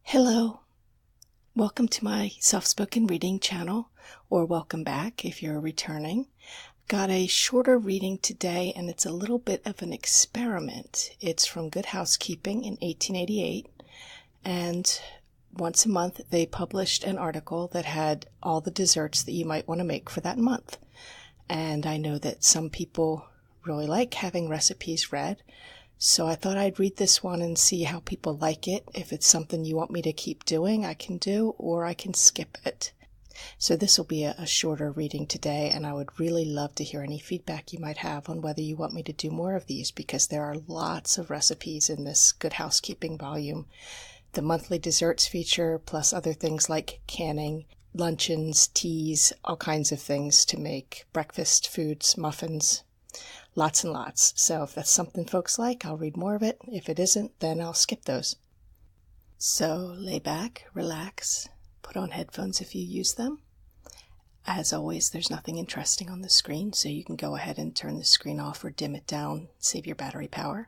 Hello, welcome to my soft-spoken reading channel, or welcome back if you're returning. Got a shorter reading today, and it's a little bit of an experiment. It's from Good Housekeeping in 1888, and once a month they published an article that had all the desserts that you might want to make for that month. And I know that some people really like having recipes read, so I thought I'd read this one and see how people like it. If it's something you want me to keep doing, I can do, or I can skip it. So this will be a shorter reading today, and I would really love to hear any feedback you might have on whether you want me to do more of these, because there are lots of recipes in this Good Housekeeping volume. The monthly desserts feature, plus other things like canning, luncheons, teas, all kinds of things to make breakfast foods, muffins. Lots and lots. So if that's something folks like, I'll read more of it. If it isn't, then I'll skip those. So lay back, relax, put on headphones if you use them. As always, there's nothing interesting on the screen, so you can go ahead and turn the screen off or dim it down, save your battery power.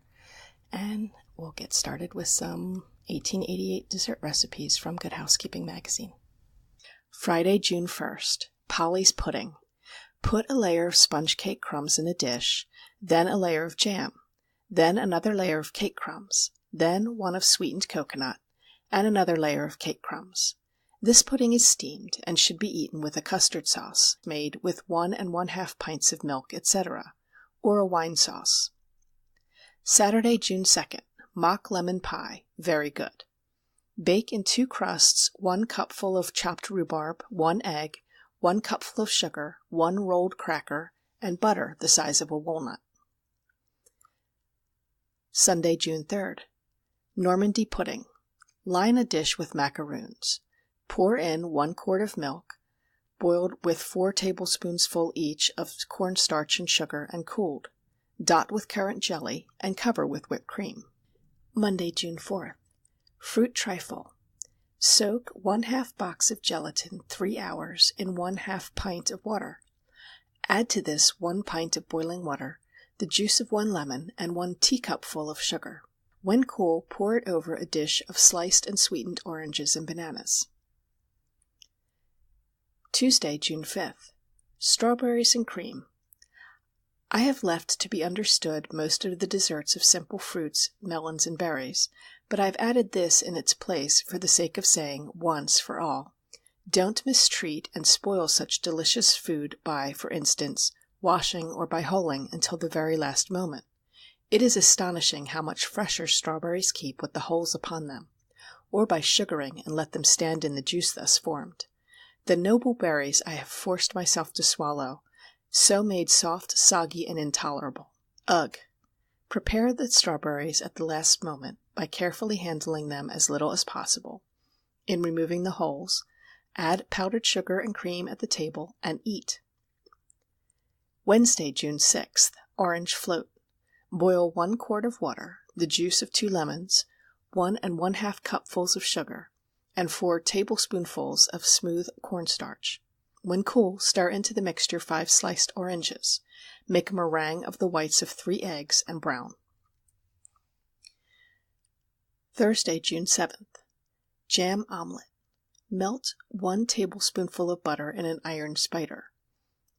And we'll get started with some 1888 dessert recipes from Good Housekeeping magazine. Friday, June 1st. Polly's Pudding. Put a layer of sponge cake crumbs in a dish, then a layer of jam, then another layer of cake crumbs, then one of sweetened coconut, and another layer of cake crumbs. This pudding is steamed and should be eaten with a custard sauce made with 1 1/2 pints of milk, etc., or a wine sauce. Saturday, June 2nd. Mock lemon pie. Very good. Bake in 2 crusts 1 cupful of chopped rhubarb, 1 egg, 1 cupful of sugar, 1 rolled cracker, and butter the size of a walnut. Sunday, June 3rd. Normandy pudding. Line a dish with macaroons. Pour in 1 quart of milk, boiled with 4 tablespoonsful each of cornstarch and sugar and cooled. Dot with currant jelly and cover with whipped cream. Monday, June 4th. Fruit trifle. Soak 1/2 box of gelatin 3 hours in 1/2 pint of water. Add to this 1 pint of boiling water, the juice of 1 lemon, and 1 teacupful of sugar. When cool, pour it over a dish of sliced and sweetened oranges and bananas. Tuesday, June 5th. Strawberries and cream. I have left to be understood most of the desserts of simple fruits, melons, and berries, but I've added this in its place for the sake of saying, once for all, don't mistreat and spoil such delicious food by, for instance, washing or by hulling until the very last moment. It is astonishing how much fresher strawberries keep with the hulls upon them, or by sugaring and let them stand in the juice thus formed. The noble berries I have forced myself to swallow, so made soft, soggy, and intolerable. Ugh! Prepare the strawberries at the last moment by carefully handling them as little as possible. In removing the hulls, add powdered sugar and cream at the table, and eat. Wednesday, June 6th. Orange float. Boil 1 quart of water, the juice of 2 lemons, 1 1/2 cupfuls of sugar, and 4 tablespoonfuls of smooth cornstarch. When cool, stir into the mixture 5 sliced oranges. Make a meringue of the whites of 3 eggs and brown. Thursday, June 7th. Jam omelet. Melt 1 tablespoonful of butter in an iron spider.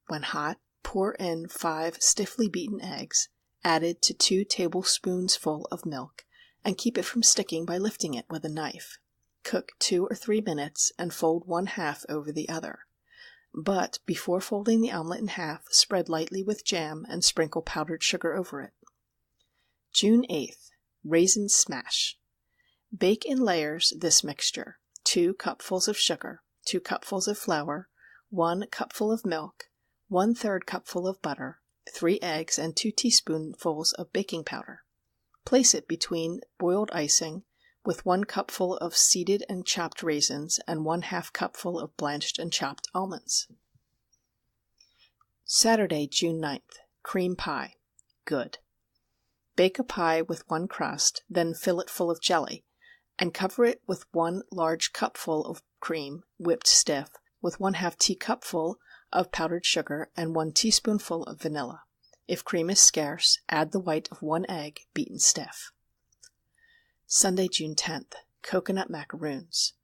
When hot, pour in 5 stiffly beaten eggs, added to 2 tablespoonsful of milk, and keep it from sticking by lifting it with a knife. Cook 2 or 3 minutes and fold 1/2 over the other. But before folding the omelet in half, spread lightly with jam and sprinkle powdered sugar over it. June 8th. Raisin smash. Bake in layers this mixture: 2 cupfuls of sugar, 2 cupfuls of flour, 1 cupful of milk, 1/3 cupful of butter, 3 eggs, and 2 teaspoonfuls of baking powder. Place it between boiled icing with 1 cupful of seeded and chopped raisins and 1/2 cupful of blanched and chopped almonds. Saturday, June 9th. Cream pie. Good. Bake a pie with 1 crust, then fill it full of jelly, and cover it with 1 large cupful of cream, whipped stiff, with 1/2 teacupful of powdered sugar and 1 teaspoonful of vanilla. If cream is scarce, add the white of 1 egg, beaten stiff. Sunday, June 10th. coconut macaroons.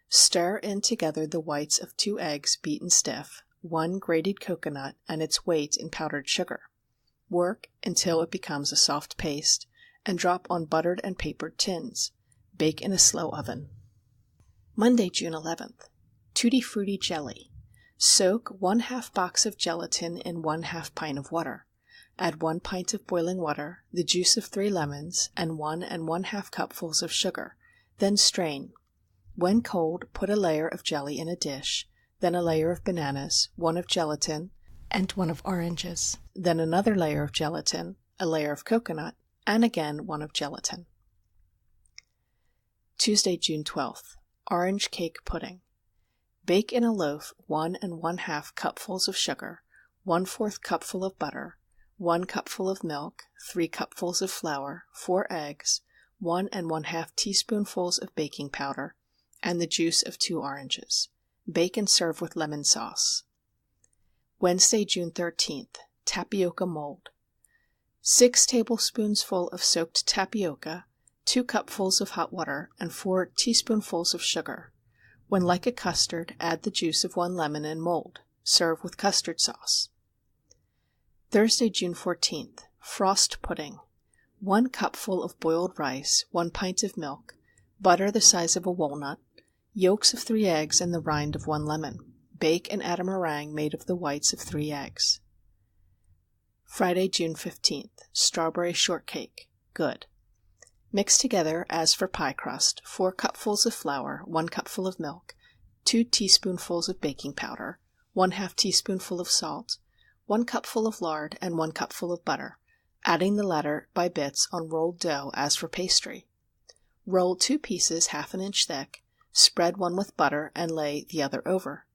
Stir in together the whites of 2 eggs beaten stiff, 1 grated coconut, and its weight in powdered sugar. Work until it becomes a soft paste, and drop on buttered and papered tins. Bake in a slow oven. Monday, June 11th. Tutti Frutti Jelly. Soak 1/2 box of gelatin in 1/2 pint of water. Add 1 pint of boiling water, the juice of 3 lemons, and 1 1/2 cupfuls of sugar. Then strain. When cold, put a layer of jelly in a dish, then a layer of bananas, 1 of gelatin, and 1 of oranges. Then another layer of gelatin, a layer of coconut, and again 1 of gelatin. Tuesday, June 12th. Orange Cake Pudding. Bake in a loaf 1 1/2 cupfuls of sugar, 1/4 cupful of butter, 1 cupful of milk, 3 cupfuls of flour, 4 eggs, 1 1/2 teaspoonfuls of baking powder, and the juice of 2 oranges. Bake and serve with lemon sauce. Wednesday, June 13th. Tapioca Mold. 6 tablespoonsful of soaked tapioca, 2 cupfuls of hot water, and 4 teaspoonfuls of sugar. When like a custard, add the juice of 1 lemon and mold. Serve with custard sauce. Thursday, June 14th. Frost Pudding. 1 cupful of boiled rice, 1 pint of milk, butter the size of a walnut, yolks of 3 eggs and the rind of 1 lemon. Bake and add a meringue made of the whites of 3 eggs. Friday, June 15th. Strawberry Shortcake. Good. Mix together, as for pie crust, 4 cupfuls of flour, 1 cupful of milk, 2 teaspoonfuls of baking powder, 1/2 teaspoonful of salt, 1 cupful of lard, and 1 cupful of butter, adding the latter by bits on rolled dough as for pastry. Roll 2 pieces 1/2 inch thick, spread one with butter and lay the other over.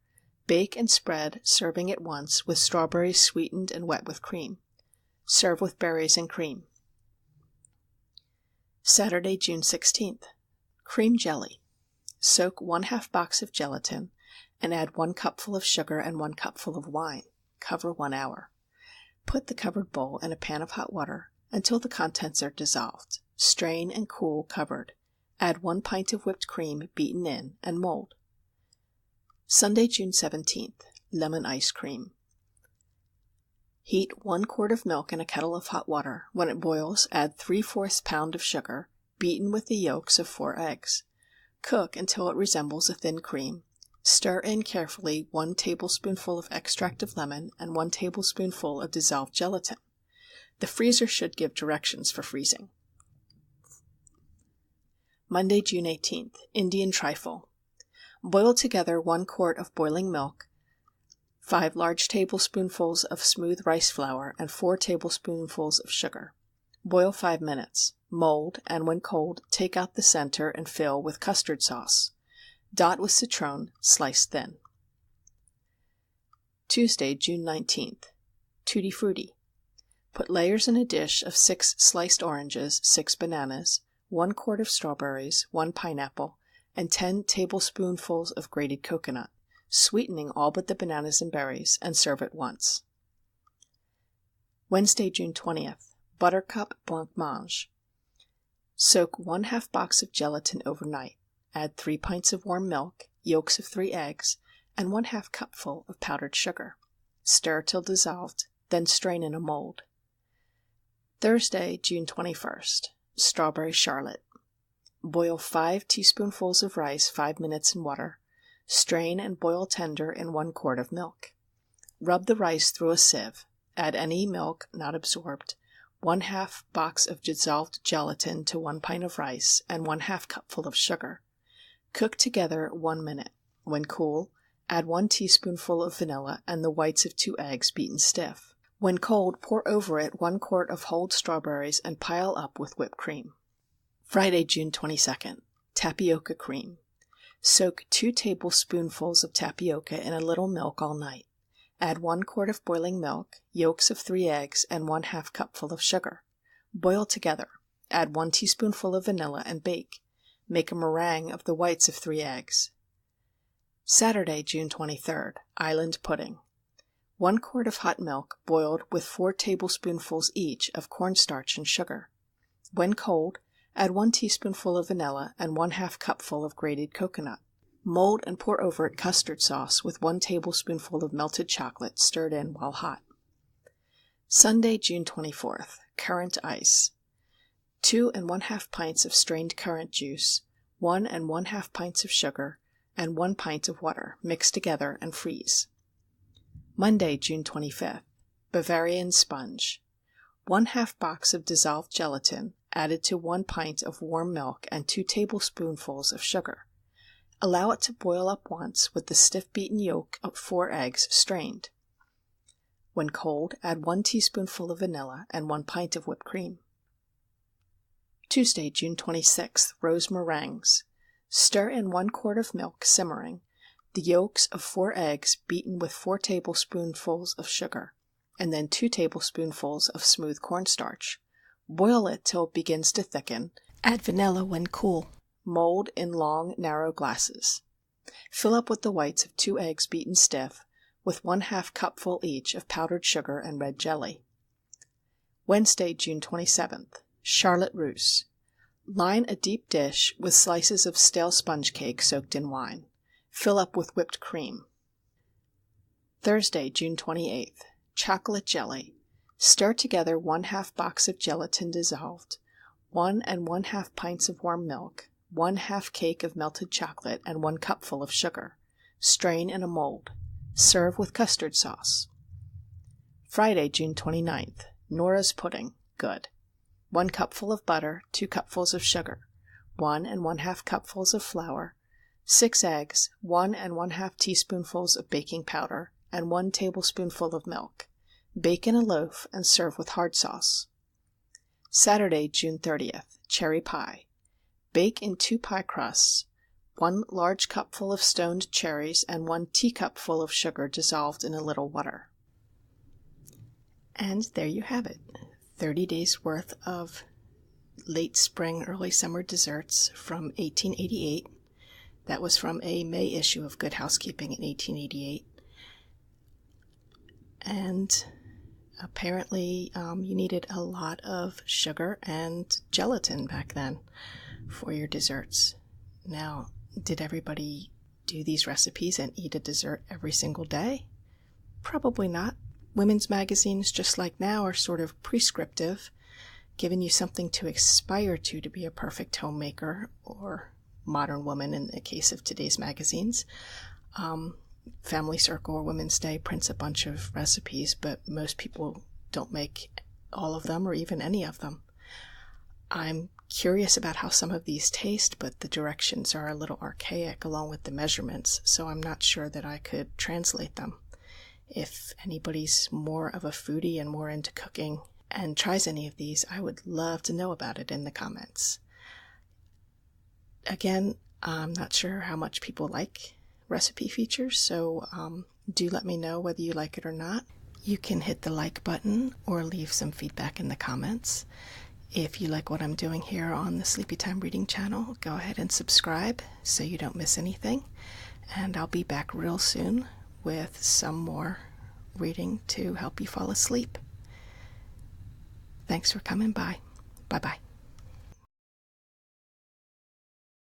Bake and spread, serving at once with strawberries sweetened and wet with cream. Serve with berries and cream. Saturday, June 16th. Cream Jelly. Soak 1/2 box of gelatin and add 1 cupful of sugar and 1 cupful of wine. Cover 1 hour. Put the covered bowl in a pan of hot water until the contents are dissolved. Strain and cool covered. Add 1 pint of whipped cream beaten in and mold. Sunday, June 17th. Lemon Ice Cream. Heat 1 quart of milk in a kettle of hot water. When it boils, add 3/4 pound of sugar, beaten with the yolks of 4 eggs. Cook until it resembles a thin cream. Stir in carefully 1 tablespoonful of extract of lemon and 1 tablespoonful of dissolved gelatin. The freezer should give directions for freezing. Monday, June 18th. Indian Trifle. Boil together 1 quart of boiling milk, 5 large tablespoonfuls of smooth rice flour, and 4 tablespoonfuls of sugar. Boil 5 minutes. Mold, and when cold, take out the center and fill with custard sauce. Dot with citron, sliced thin. Tuesday, June 19th. Tutti Frutti. Put layers in a dish of 6 sliced oranges, 6 bananas, 1 quart of strawberries, 1 pineapple, and 10 tablespoonfuls of grated coconut, sweetening all but the bananas and berries, and serve at once. Wednesday, June 20th. Buttercup Blancmange. Soak 1/2 box of gelatin overnight. Add 3 pints of warm milk, yolks of 3 eggs, and 1/2 cupful of powdered sugar. Stir till dissolved, then strain in a mold. Thursday, June 21st. Strawberry Charlotte. Boil 5 teaspoonfuls of rice 5 minutes in water. Strain and boil tender in 1 quart of milk. Rub the rice through a sieve. Add any milk not absorbed, 1/2 box of dissolved gelatin to 1 pint of rice, and 1/2 cupful of sugar. Cook together 1 minute. When cool, add 1 teaspoonful of vanilla and the whites of 2 eggs beaten stiff. When cold, pour over it 1 quart of whole strawberries and pile up with whipped cream. Friday, June 22nd. Tapioca Cream. Soak 2 tablespoonfuls of tapioca in a little milk all night. Add 1 quart of boiling milk, yolks of 3 eggs, and 1/2 cupful of sugar. Boil together. Add 1 teaspoonful of vanilla and bake. Make a meringue of the whites of 3 eggs. Saturday, June 23rd. Island Pudding. 1 quart of hot milk boiled with 4 tablespoonfuls each of cornstarch and sugar. When cold, Add 1 teaspoonful of vanilla and 1/2 cupful of grated coconut. Mold and pour over it custard sauce with 1 tablespoonful of melted chocolate stirred in while hot. Sunday, June 24th. Currant ice. 2 1/2 pints of strained currant juice, 1 1/2 pints of sugar, and 1 pint of water. Mix together and freeze. Monday, June 25th. Bavarian sponge. 1/2 box of dissolved gelatin added to 1 pint of warm milk and 2 tablespoonfuls of sugar. Allow it to boil up once with the stiff beaten yolk of 4 eggs strained. When cold, add 1 teaspoonful of vanilla and 1 pint of whipped cream. Tuesday, June 26th. Rose meringues. Stir in 1 quart of milk simmering, the yolks of 4 eggs beaten with 4 tablespoonfuls of sugar, and then 2 tablespoonfuls of smooth cornstarch. Boil it till it begins to thicken. Add vanilla when cool. Mold in long, narrow glasses. Fill up with the whites of 2 eggs beaten stiff, with 1/2 cupful each of powdered sugar and red jelly. Wednesday, June 27th. Charlotte Russe. Line a deep dish with slices of stale sponge cake soaked in wine. Fill up with whipped cream. Thursday, June 28th. Chocolate jelly. Stir together 1/2 box of gelatin dissolved, 1 1/2 pints of warm milk, 1/2 cake of melted chocolate, and 1 cupful of sugar. Strain in a mold. Serve with custard sauce. Friday, June 29th. Nora's pudding. Good. 1 cupful of butter, 2 cupfuls of sugar, 1 1/2 cupfuls of flour, 6 eggs, 1 1/2 teaspoonfuls of baking powder, and 1 tablespoonful of milk. Bake in a loaf and serve with hard sauce. Saturday, June 30th. Cherry pie. Bake in 2 pie crusts, 1 large cupful of stoned cherries, and 1 teacupful of sugar dissolved in a little water. And there you have it. 30 days worth of late spring, early summer desserts from 1888. That was from a May issue of Good Housekeeping in 1888. And apparently you needed a lot of sugar and gelatin back then for your desserts. Now, did everybody do these recipes and eat a dessert every single day? Probably not. Women's magazines, just like now, are sort of prescriptive, giving you something to aspire to be a perfect homemaker, or modern woman in the case of today's magazines. Family Circle or Women's Day prints a bunch of recipes, but most people don't make all of them or even any of them. I'm curious about how some of these taste, but the directions are a little archaic along with the measurements, so I'm not sure that I could translate them. If anybody's more of a foodie and more into cooking and tries any of these, I would love to know about it in the comments. Again, I'm not sure how much people like recipe features, so do let me know whether you like it or not. You can hit the like button or leave some feedback in the comments. If you like what I'm doing here on the Sleepytime Reading channel, go ahead and subscribe so you don't miss anything. And I'll be back real soon with some more reading to help you fall asleep. Thanks for coming by. Bye-bye.